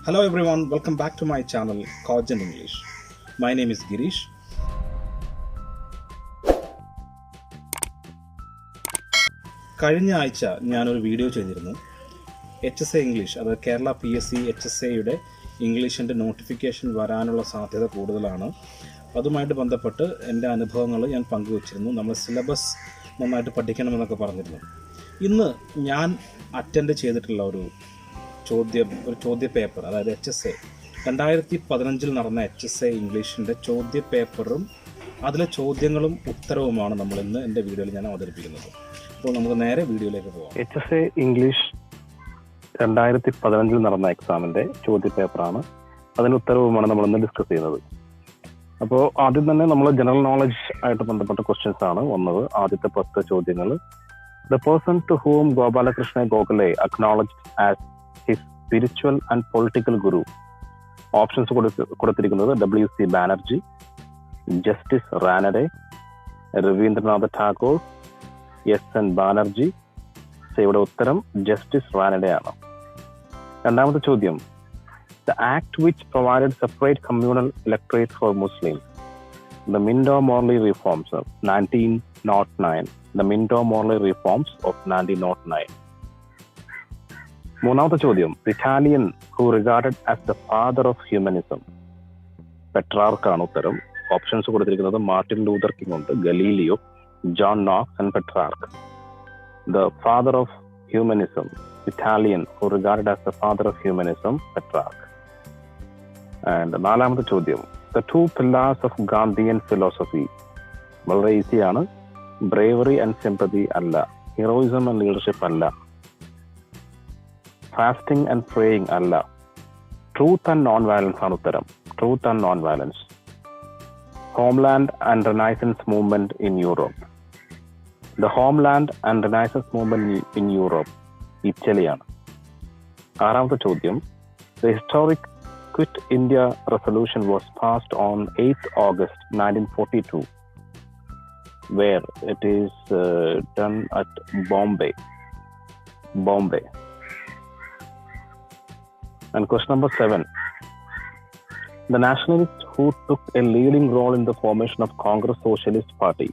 Hello everyone, welcome back to my channel Cogent English. My name is Girish. കഴിഞ്ഞ ആഴ്ച ഞാനൊരു video ചെയ്തിരുന്നു. HSA English, അതായത് Kerala PSC HSAയുടെ ഇംഗ്ലീഷിൻ്റെ notification വരാനുള്ള സാധ്യത കൂടുതലാണ്. അതുമായിട്ട് ബന്ധപ്പെട്ട് എൻ്റെ അനുഭവങ്ങൾ ഞാൻ പങ്കുവച്ചിരുന്നു. നമ്മൾ സിലബസ് നന്നായിട്ട് പഠിക്കണമെന്നൊക്കെ പറഞ്ഞിരുന്നു. ഇന്ന് ഞാൻ അറ്റൻഡ് ചെയ്തിട്ടുള്ള ഒരു ചോദ്യ പേപ്പർ, അതായത് HSA 2015 നടന്ന HSA ഇംഗ്ലീഷിൻ്റെ ചോദ്യ പേപ്പറും അതിലെ ചോദ്യങ്ങളും ഉത്തരവുമാണ് നമ്മൾ ഇന്ന് എൻ്റെ വീഡിയോയിൽ ഞാൻ അവതരിപ്പിക്കുന്നത്. അപ്പോൾ നമുക്ക് നേരെ വീഡിയോയിലേക്ക് പോകാം. HSA ഇംഗ്ലീഷ് 2015 നടന്ന എക്സാമിൻ്റെ ചോദ്യ പേപ്പറാണ്, അതിൻ്റെ ഉത്തരവുമാണ് നമ്മളിന്ന് ഡിസ്കസ് ചെയ്യുന്നത്. അപ്പോൾ ആദ്യം തന്നെ നമ്മൾ ജനറൽ നോളജ് ആയിട്ട് ബന്ധപ്പെട്ട ക്വസ്റ്റ്യൻസ് ആണ് വന്നത്. ആദ്യത്തെ 10 ചോദ്യങ്ങൾ. The person to whom Gopalakrishna Gokhale acknowledged as his spiritual and political guru. Options കൊടുത്തിരിക്കുന്നത് W.C. Banerjee, justice Ranade, Rabindranath Tagore, S.N. Banerjee. ഇവിടെ ഉത്തരം ജസ്റ്റിസ് റാനഡെ ആണ്. രണ്ടാമത്തെ ചോദ്യം. The act which provided separate communal electorate for Muslims. The Minto-Morley reforms of 1909. The Minto-Morley reforms of 1909. മൂന്നാമത്തെ ചോദ്യം. Italian who regarded as the father of humanism. പെട്രാർക്കാണ് ഉത്തരം. Options കൊടുത്തിരിക്കുന്നത് മാർട്ടിൻ ലൂതർ കിങ് ഉണ്ട്, Galileo, John Knox and Petrarch. The father of humanism, Italian who regarded as the father of humanism, Petrarch. And നാലാമത്തെ ചോദ്യം. The two pillars of Gandhian philosophy. വളരെ ഈസിയാണ്. Bravery and sympathy അല്ല, heroism and leadership അല്ല, fasting and praying അല്ല, truth and non violence ആണ് ഉത്തരം. Truth and non violence. Homeland and renaissance movement in Europe. The homeland and renaissance movement in Europe ഇറ്റലിയാണ്. ആറാമത്തെ ചോദ്യം. The historic Quit India resolution was passed on 8th August 1942. Where it is done at Bombay. And question number 7. The nationalists who took a leading role in the formation of Congress Socialist Party.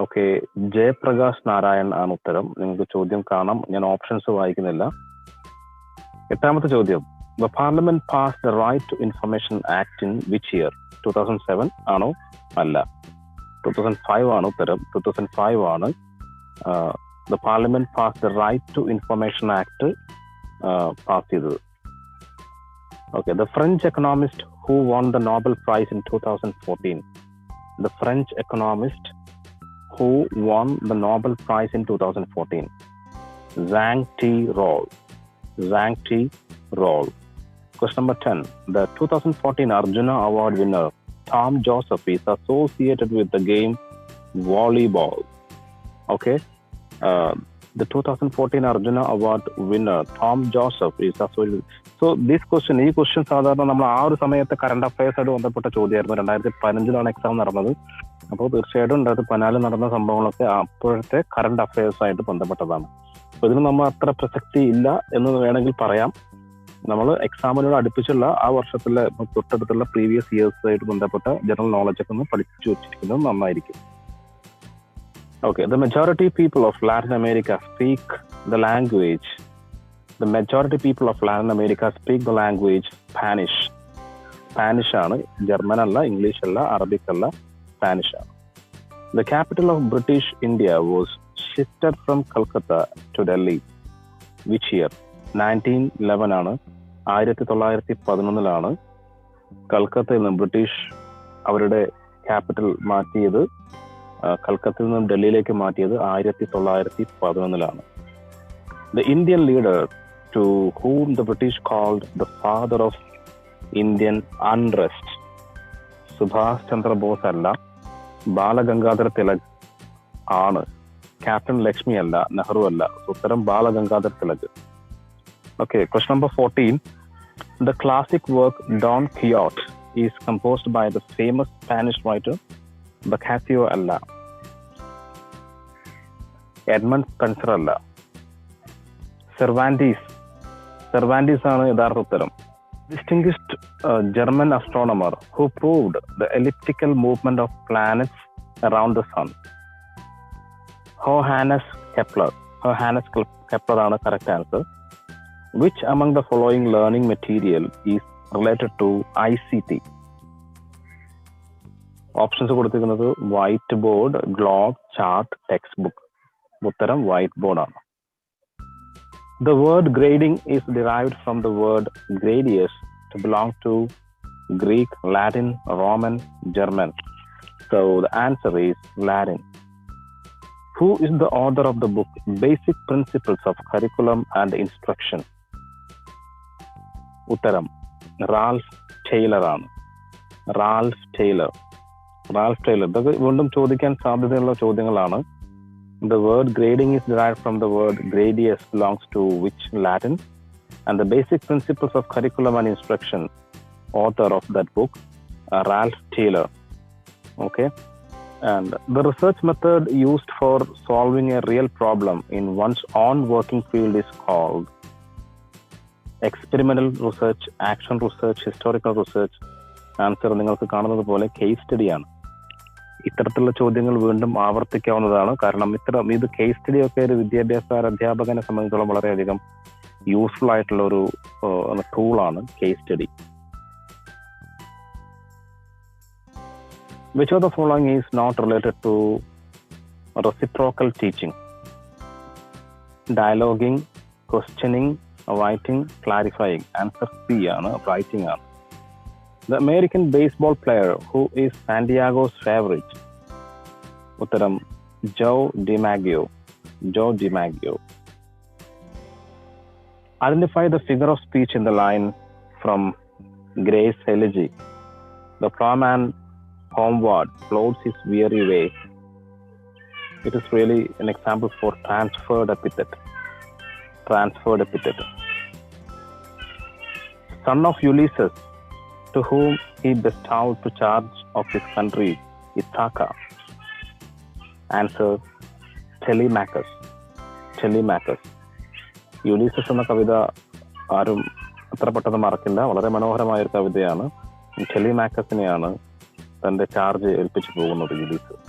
Okay, Jayaprakash Narayan ആണ് ഉത്തരം. നിങ്ങൾക്ക് ചോദ്യം കാണാം, ഞാൻ options വായിക്കുന്നില്ല. എട്ടാമത്തെ ചോദ്യം. The Parliament passed the Right to Information Act in which year? 2007 ആണോ? അല്ല, 2005 ആണ് ഉത്തരം. 2005 ആണ് The Parliament passed the Right to Information Act pass ചെയ്തത്. Okay, the French economist who won the Nobel Prize in 2014. The French economist who won the Nobel Prize in 2014. Zhang T. Roll. Question number 10. The 2014 Arjuna Award winner Tom Joseph is associated with the game volleyball. Okay. The 2014 Arjuna Award winner Tom Joseph is associated. So this question, ഈ question സാധാരണ നമ്മൾ ആ ഒരു സമയത്ത് current affairs ആയിട്ട് ബന്ധപ്പെട്ട ചോദ്യമായിരുന്നു. 2015 exam നടന്നത്. അപ്പോൾ തീർച്ചയായിട്ടും 2014 നടന്ന സംഭവങ്ങളൊക്കെ അപ്പോഴത്തെ കറണ്ട് അഫയേഴ്സ് ആയിട്ട് ബന്ധപ്പെട്ടതാണ്. അപ്പോൾ ഇതിന് നമ്മൾ അത്ര പ്രസക്തി ഇല്ല എന്ന് വേണമെങ്കിൽ പറയാം. നമ്മൾ എക്സാമിനോട് അടുപ്പിച്ചുള്ള ആ വർഷത്തിലെ തൊട്ടടുത്തുള്ള പ്രീവിയസ് ഇയേഴ്സ് ആയിട്ട് ബന്ധപ്പെട്ട ജനറൽ നോളജ് ഒക്കെ ഒന്ന് പഠിച്ചു വെച്ചിരിക്കുന്നത് നന്നായിരിക്കും. Okay, the majority people of Latin America speak the language. The majority people of Latin America speak the language Spanish. Spanish ആണ്, ജർമ്മൻ അല്ല, ഇംഗ്ലീഷ് അല്ല, അറബിക് അല്ല, സ്പാനിഷ് ആണ്. The capital of British India was shifted from Calcutta to Delhi. Which year? 1911 ആണ്. 1911 കൽക്കത്തയിൽ നിന്ന് British അവരുടെ capital മാറ്റിയത്, കൽക്കത്തയിൽ നിന്നും ഡൽഹിയിലേക്ക് മാറ്റിയത് 1911. The Indian leader to whom the British called the father of Indian unrest. Subhash Chandra Bose അല്ല, ബാലഗംഗാധര തിലക് ആണ്. ക്യാപ്റ്റൻ ലക്ഷ്മി അല്ല, നെഹ്റു അല്ല. ഉത്തരം Balagangadhara Tilak. Okay, question number 14. The classic work Don Quixote is composed by the famous Spanish writer Boccaccio അല്ല, എഡ്മണ്ട് സ്പെൻസർ അല്ല, സെർവാൻറ്റീസ് Cervantes ആണ് യഥാർത്ഥ ഉത്തരം. Distinguished German astronomer who proved the elliptical movement of planets around the sun. Johannes Kepler. Johannes Kepler ആണ് correct answer. Which among the following learning material is related to ICT? Options കൊടുത്തിരിക്കുന്നത് white board, globe, chart, text book. ഉത്തരം white board ആണ്. The word grading is derived from the word gradius to belong to Greek, Latin, Roman, German. So the answer is Latin. Who is the author of the book Basic Principles of Curriculum and Instruction? ഉത്തരം Ralph Tyler ആണ്. Ralph Tyler. ഇതൊക്കെ വീണ്ടും ചോദിക്കാൻ സാധ്യതയുള്ള ചോദ്യങ്ങളാണ്. The word grading is derived from the word gradius, belongs to which Latin, and the basic principles of curriculum and instruction, author of that book, Ralph Taylor. Okay, and the research method used for solving a real problem in one's own working field is called experimental research, action research, historical research. Answer നിങ്ങൾക്ക് കാണുന്നത് പോലെ case study ആണ്. ഇത്തരത്തിലുള്ള ചോദ്യങ്ങൾ വീണ്ടും ആവർത്തിക്കാവുന്നതാണ്. കാരണം ഇത് case study ഒക്കെ ഒരു വിദ്യാഭ്യാസ അധ്യാപകനെ സംബന്ധിച്ചിടത്തോളം വളരെയധികം യൂസ്ഫുൾ ആയിട്ടുള്ള ഒരു ടൂളാണ് case study. Which of the following is not related to reciprocal teaching? Dialoguing, questioning, writing, clarifying. Answer C ആണ്, writing ആണ്. The American baseball player who is Santiago's favorite. ഉത്തരം ജോ ഡിമാഗിയോ. Identify the figure of speech in the line from Gray's Elegy. The ploughman homeward plods his weary way. It is really an example for transferred epithet. Son of Ulysses, to whom he bestowed the charge of his country, Ithaca. Answer Telemachus. Ulysses എന്ന കവിത ആരും അത്ര പെട്ടെന്ന് മറക്കില്ല. വളരെ മനോഹരമായ ഒരു കവിതയാണ്. ടെലിമാക്കസിനെയാണ് തന്റെ ചാർജ് ഏൽപ്പിച്ചു പോകുന്നത് Ulysses.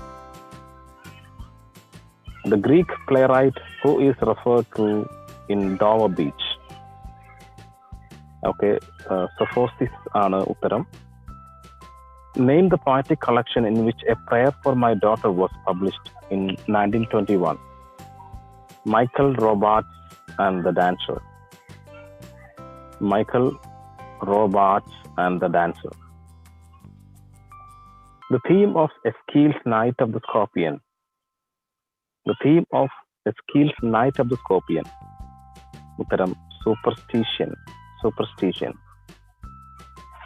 The Greek playwright who is referred to in Dover Beach. Okay, Sophocles ആണ് ഉത്തരം. Name the poetic collection in which A Prayer for My Daughter was published in 1921. Michael Robarts and the Dancer. The theme of Eschyl's Night of the Scorpion. Uttaram superstition.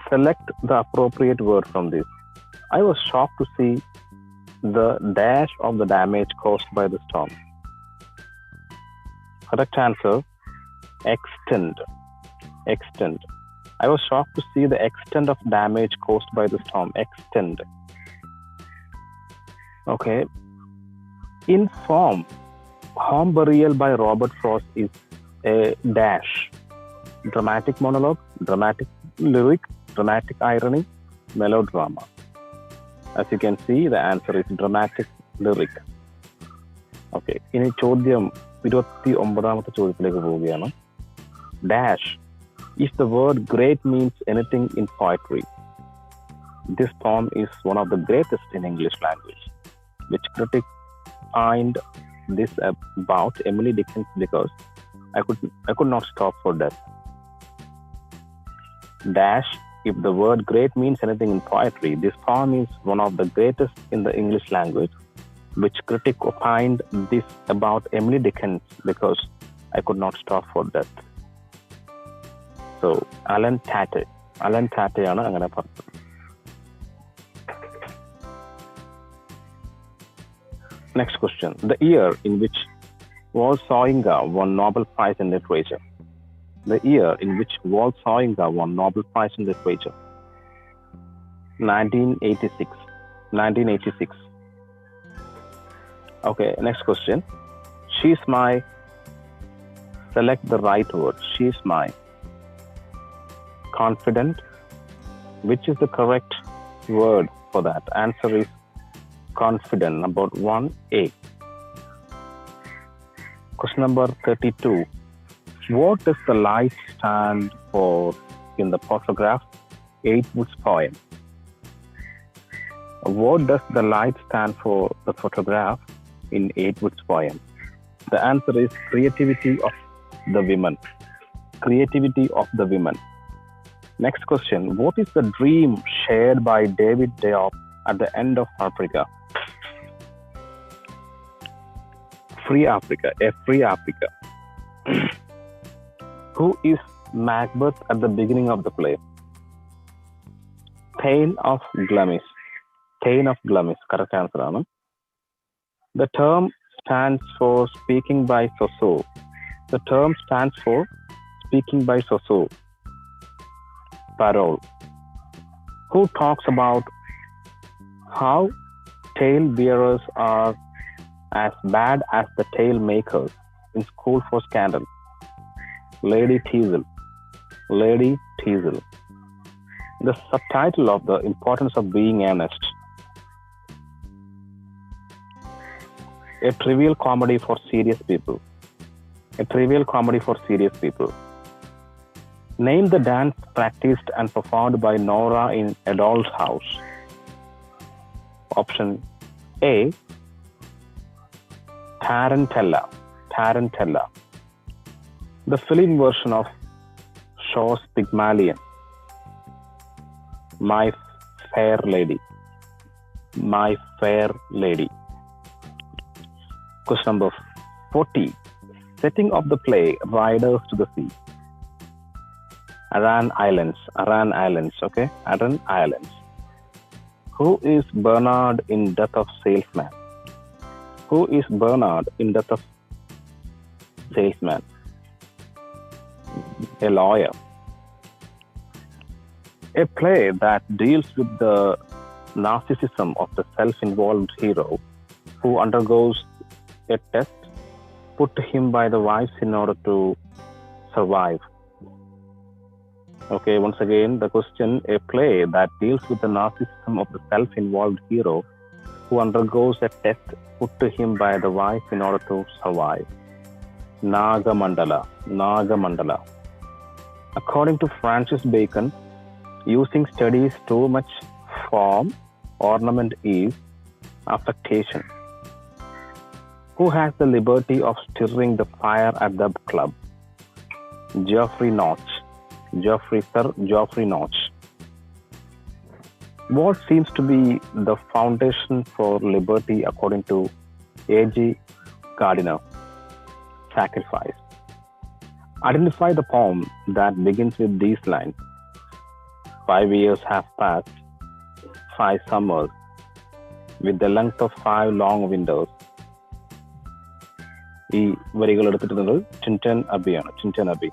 Select the appropriate word from this. I was shocked to see the dash of the damage caused by the storm. Correct answer, extent. I was shocked to see the extent of damage caused by the storm. Extent. Okay. In form, Home Burial by Robert Frost is a dash. Dramatic monologue, dramatic lyric, dramatic irony, melodrama. As you can see, the answer is dramatic lyric. Okay. ഇനി ചോദ്യം 29ാമത്തെ ചോദ്യത്തിലേക്ക് പോവുകയാണ്. Dash. If the word great means anything in poetry, this poem is one of the greatest in English language. Which critic find this about Emily Dickinson because I could not stop for that. Dash. If the word great means anything in poetry, this poem is one of the greatest in the English language. Which critic opined this about Emily Dickinson because I could not stop for that. So, Alan Tate ആണ് അങ്ങനെ പറഞ്ഞത്. Next question. The year in which Walt Soyinka won Nobel Prize in Literature. 1986. Okay, next question. She's my. Select the right word. She's my. confident. Which is the correct word for that? Answer is confident. Number 1A. Question number 32. What does the light stand for in the photograph 8 Wood's poem? What does the light stand for the photograph in 8 Wood's poem? The answer is creativity of the women. Creativity of the women. Next question. What is the dream shared by David Diop at the end of Africa? Free Africa. A free Africa. Who is Macbeth at the beginning of the play? Thane of Glamis. Thane of Glamis. Correct answer, Anand. The term stands for speaking by so-so. The term stands for speaking by so-so. Parole. Who talks about how tale bearers are as bad as the tale makers in School for Scandal? Lady Teazle. Lady Teazle. The subtitle of The Importance of Being Earnest. A trivial comedy for serious people. A trivial comedy for serious people. Name the dance practiced and performed by Nora in A Doll's House. Option A. Tarantella. Tarantella. The film version of Shaw's Pygmalion. My Fair Lady. My Fair Lady. Question number 40. Setting of the play Riders to the Sea. Aran Islands. Aran Islands. Okay. Aran Islands. Who is Bernard in Death of Salesman? Who is Bernard in Death of Salesman? A lawyer. A play that deals with the narcissism of the self-involved hero who undergoes a test put to him by the wives in order to survive. Okay, once again, the question, a play that deals with the narcissism of the self-involved hero who undergoes a test put to him by the wife in order to survive. Nagamandala. Nagamandala. According to Francis Bacon, using studies too much form, ornament is affectation. Who has the liberty of stirring the fire at the club? Geoffrey Notch. Sir Geoffrey Notch. What seems to be the foundation for liberty according to A.G. Gardiner? Sacrifice. Identify the poem that begins with these lines. 5 years have passed, 5 summers, with the length of 5 long winters. ഈ വരികൾ എടുത്തിട്ടുള്ളത് ചിൻചൻ അബിയാണ്. ചിൻചൻ Abi.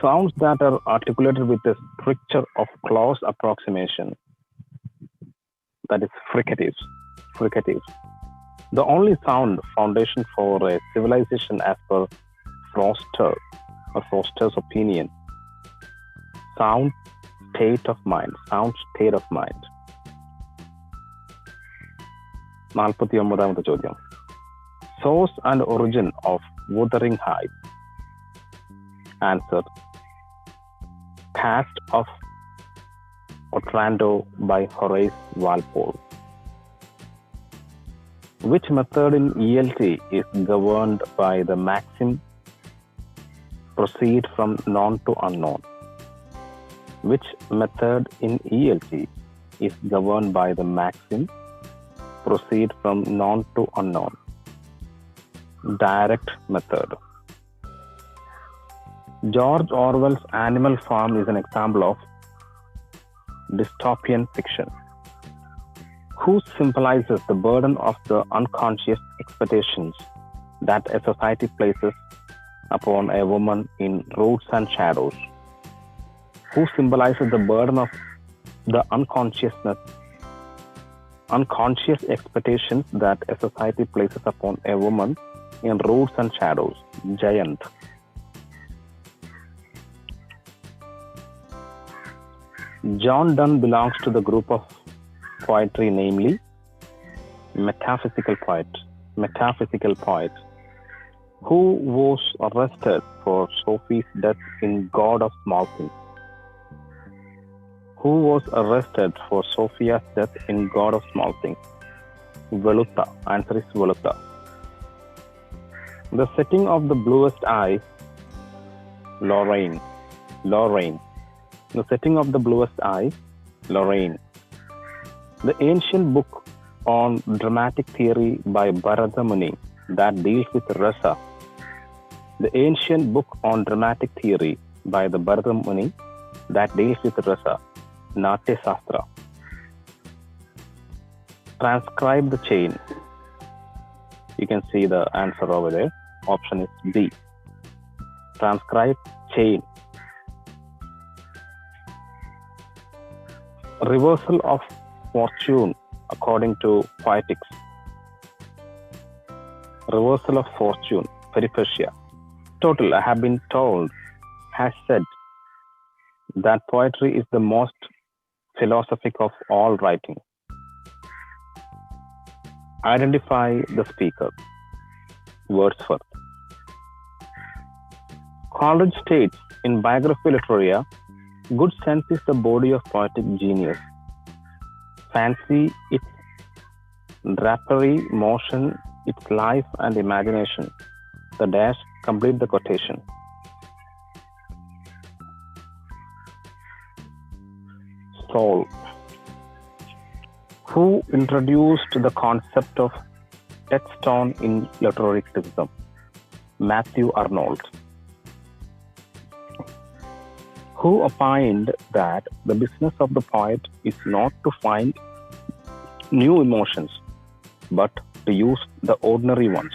Sounds that are articulated with a stricture of close approximation. That is fricatives. Fricatives. The only sound foundation for a civilization as per Foster or Foster's opinion. Sound state of mind. Sound state of mind. 49ാമത്തെ ചോദ്യം. Source and origin of Wuthering Heights. Answer. Cast of Otranto by Horace Walpole. Which method in ELT is governed by the maxim proceed from known to unknown? Which method in ELT is governed by the maxim proceed from known to unknown? Direct method. George Orwell's Animal Farm is an example of dystopian fiction. Who symbolizes the burden of the unconscious expectations that a society places upon a woman in Roots and Shadows? Who symbolizes the burden of the unconscious expectations that a society places upon a woman in Roots and Shadows? Giant. John Donne belongs to the group of poetry, namely metaphysical poet. Who was arrested for Sophie's death in God of Small Things? Who was arrested for Sophia's death in God of Small Things? Veluta. Answer is Veluta. The setting of the bluest eye, Lorraine. The setting of the bluest eye, Lorraine. The ancient book on dramatic theory by Bharata Muni that deals with rasa. The ancient book on dramatic theory by the Bharata Muni that deals with rasa, Natya Sastra. Transcribe the chain. You can see the answer over there. Option is B. Transcribe chain. Reversal of fortune according to poetics. Reversal of fortune, peripecia. Total, I have been told, has said that poetry is the most philosophic of all writing. Identify the speaker. Wordsworth. Coleridge states in Biography Literaria, good sense is the body of poetic genius. Fancy, its drapery, motion, its life and imagination. The dash complete the quotation. Soul. Who introduced the concept of touchstone in literary criticism? Matthew Arnold. Who opined that the business of the poet is not to find new emotions, but to use the ordinary ones?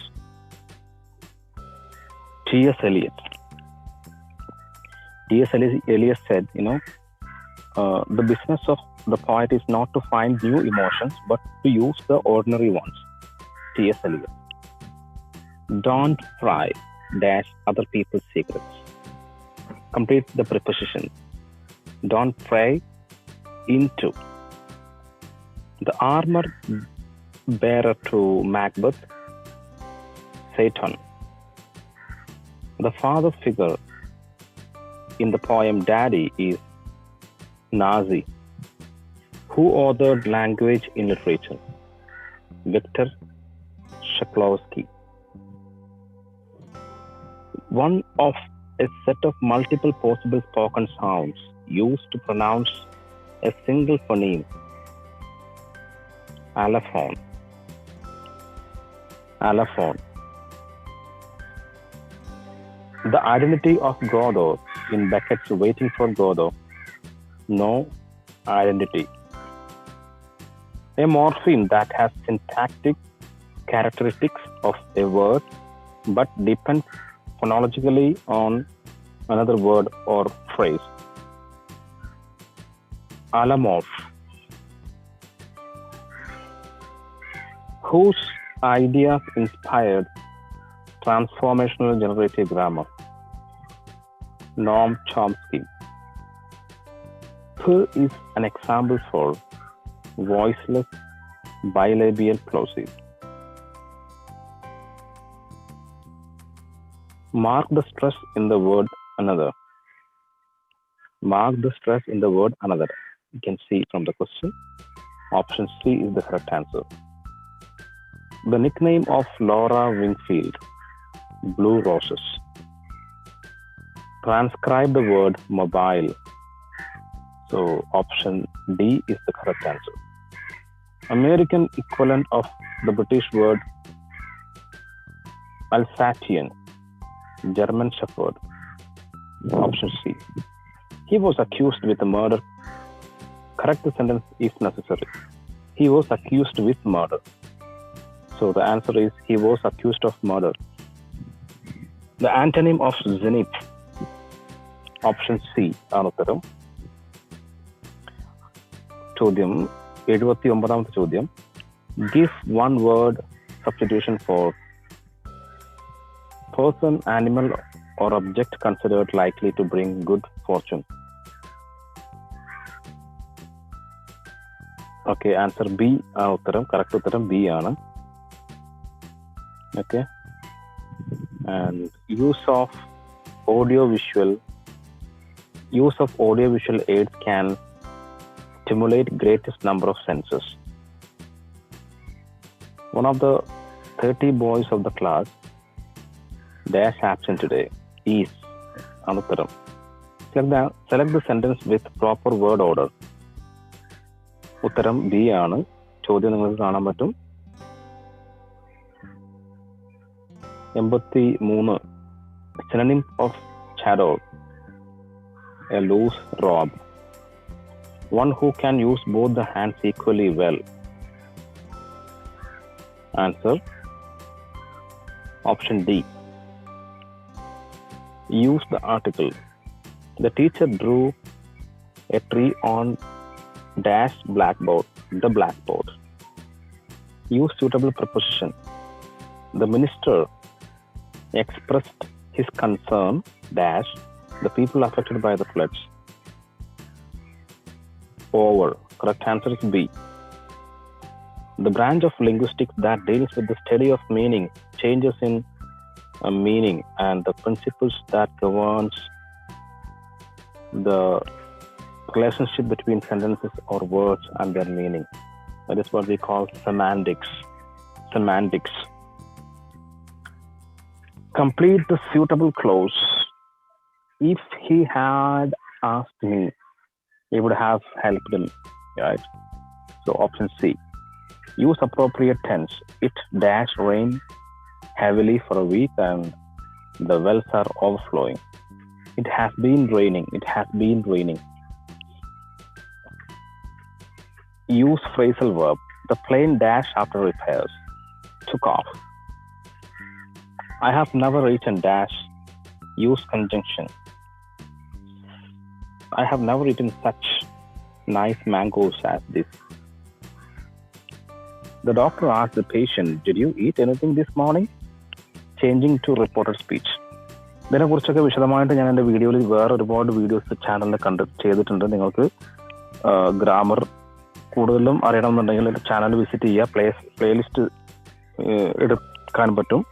T.S. Eliot. T.S. Eliot said, the business of the poet is not to find new emotions, but to use the ordinary ones. T.S. Eliot. Don't pry dash other people's secrets. Complete the preposition. Don't pry into. The armor bearer to Macbeth, Satan. The father figure in the poem Daddy is Nazi. Who authored Language in Literature? Victor Shklovsky. One of a set of multiple possible spoken sounds used to pronounce a single phoneme. Allophone. The identity of Godot in Beckett's Waiting for Godot. No identity. A morpheme that has syntactic characteristics of a word but depends phonologically on another word or phrase. Allomorph. Whose ideas inspired transformational generative grammar? Noam Chomsky. P is an example for voiceless bilabial plosive. Mark the stress in the word another. You can see from the question. Option C is the correct answer. The nickname of Laura Wingfield, Blue Roses. Transcribe the word mobile. So option D is the correct answer. American equivalent of the British word Alsatian, German Shepherd. Option C. He was accused with murder. Correct the sentence if necessary. He was accused with murder. So the answer is he was accused of murder. The antonym of zenith. Option C ആണ് ഉത്തരം. ചോദ്യം 79ാമത്തെ ചോദ്യം. Give one word substitution for person, animal or object considered likely to bring good fortune. Okay, answer B ആണ് ഉത്തരം. Correct ഉത്തരം B ആണ്. Okay. And use of audiovisual aids can stimulate greatest number of senses. One of the 30 boys of the class dash absent today is ആണ് ഉത്തരം. Select the sentence with proper word order. ഉത്തരം B ആണ്. ചോദ്യം നിങ്ങൾക്ക് കാണാൻ പറ്റും. 83. Synonym of shadow, a loose robe. One who can use both the hands equally well. Answer option D. Use the article. The teacher drew a tree on dash blackboard, the blackboard. Use suitable preposition. The minister expressed his concern dash the people affected by the floods. Over. Correct answer is B. The branch of linguistics that deals with the study of meaning, changes in meaning, and the principles that governs the relationship between sentences or words and their meaning. That is what we call semantics. Complete the suitable clause. If he had asked me, it would have helped him, right? So option C. Use appropriate tense. It dash rain heavily for a week and the wells are overflowing. It has been raining. Use phrasal verb. The plane dash after repairs took off. I have never eaten dash. Use conjunction. I have never eaten such nice mangoes as this. The doctor asked the patient, did you eat anything this morning? Changing to reported speech. ഇതിനെക്കുറിച്ചൊക്കെ വിശദമായിട്ട് ഞാൻ എൻ്റെ വീഡിയോയിൽ വേറെ ഒരുപാട് videos ചാനലിൽ ചെയ്തിട്ടുണ്ട്. നിങ്ങൾക്ക് ഗ്രാമർ കൂടുതലും അറിയണമെന്നുണ്ടെങ്കിൽ ചാനൽ വിസിറ്റ് ചെയ്യുക. പ്ലേലിസ്റ്റ് എടുക്കാൻ പറ്റും.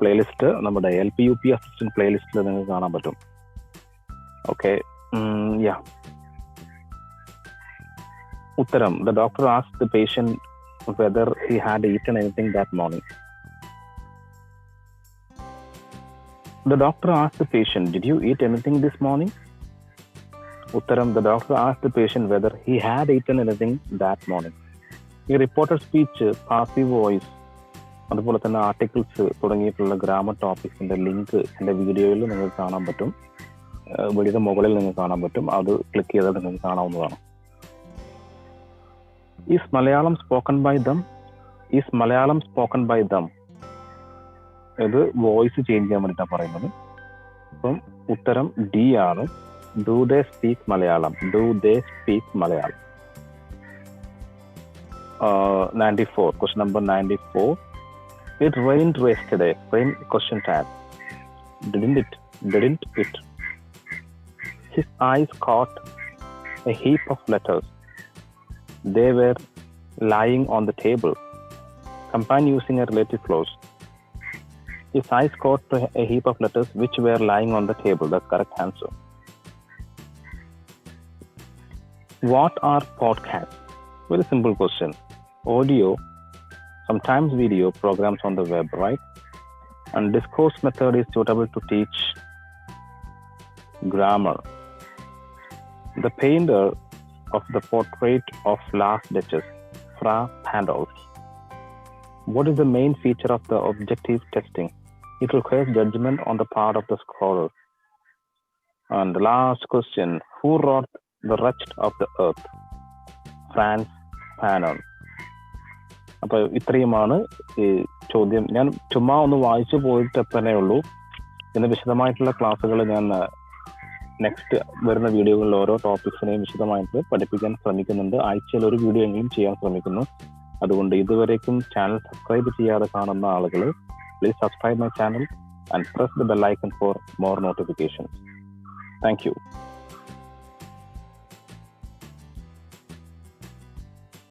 പ്ലേലിസ്റ്റ് നമ്മുടെ LP-UP അസിസ്റ്റന്റ് പ്ലേലിസ്റ്റിൽ നിങ്ങൾക്ക് കാണാൻ പറ്റും. ഓക്കെ, ഉത്തരം. The doctor asked the patient whether he had eaten anything that morning. The doctor asked the patient, did you eat anything this morning? Uttaram. The doctor asked the patient whether he had eaten anything that morning. ഈ reported speech, passive voice, അതുപോലെ തന്നെ articles തുടങ്ങിയിട്ടുള്ള grammar ടോപ്പിക്സിന്റെ link എൻ്റെ വീഡിയോയിൽ നിങ്ങൾക്ക് കാണാൻ പറ്റും. വീഡിയോയുടെ മുകളിൽ നിങ്ങൾക്ക് കാണാൻ പറ്റും. അത് ക്ലിക്ക് ചെയ്താൽ നിങ്ങൾക്ക് കാണാവുന്നതാണ്. Is Malayalam spoken by them? ഇത് വോയിസ് ചേഞ്ച് ചെയ്യാൻ വേണ്ടിയിട്ടാണ് പറയുന്നത്. അപ്പം ഉത്തരം D ആണ്. Do they speak Malayalam? 94. Question number 94. It rained yesterday. Rain question tag. Didn't it? His eyes caught a heap of letters. They were lying on the table. Combine using a relative clause. His eyes caught a heap of letters which were lying on the table. That's correct answer. What are podcasts? Very simple question. Audio, sometimes video programs on the web, right? And discourse method is suitable to teach grammar. The painter of the portrait of last Duchess, Fra Pandolf. What is the main feature of the objective testing? It requires judgment on the part of the scholar. And the last question, who wrote The Wretched of the Earth? Franz Fanon. അപ്പോൾ ഇത്രയുമാണ് ഈ ചോദ്യം. ഞാൻ ചുമ്മാ ഒന്ന് വായിച്ചു പോയിട്ട് തന്നെ ഉള്ളൂ. ഇതിന് വിശദമായിട്ടുള്ള ക്ലാസ്സുകൾ ഞാൻ നെക്സ്റ്റ് വരുന്ന വീഡിയോകളിൽ ഓരോ ടോപ്പിക്സിനെയും വിശദമായിട്ട് പഠിപ്പിക്കാൻ ശ്രമിക്കുന്നുണ്ട്. ആഴ്ചയിൽ ഒരു വീഡിയോ എങ്കിലും ചെയ്യാൻ ശ്രമിക്കുന്നു. അതുകൊണ്ട് ഇതുവരേക്കും ചാനൽ സബ്സ്ക്രൈബ് ചെയ്യാതെ കാണുന്ന ആളുകൾ please subscribe my channel and press the bell icon for more notifications. Thank you.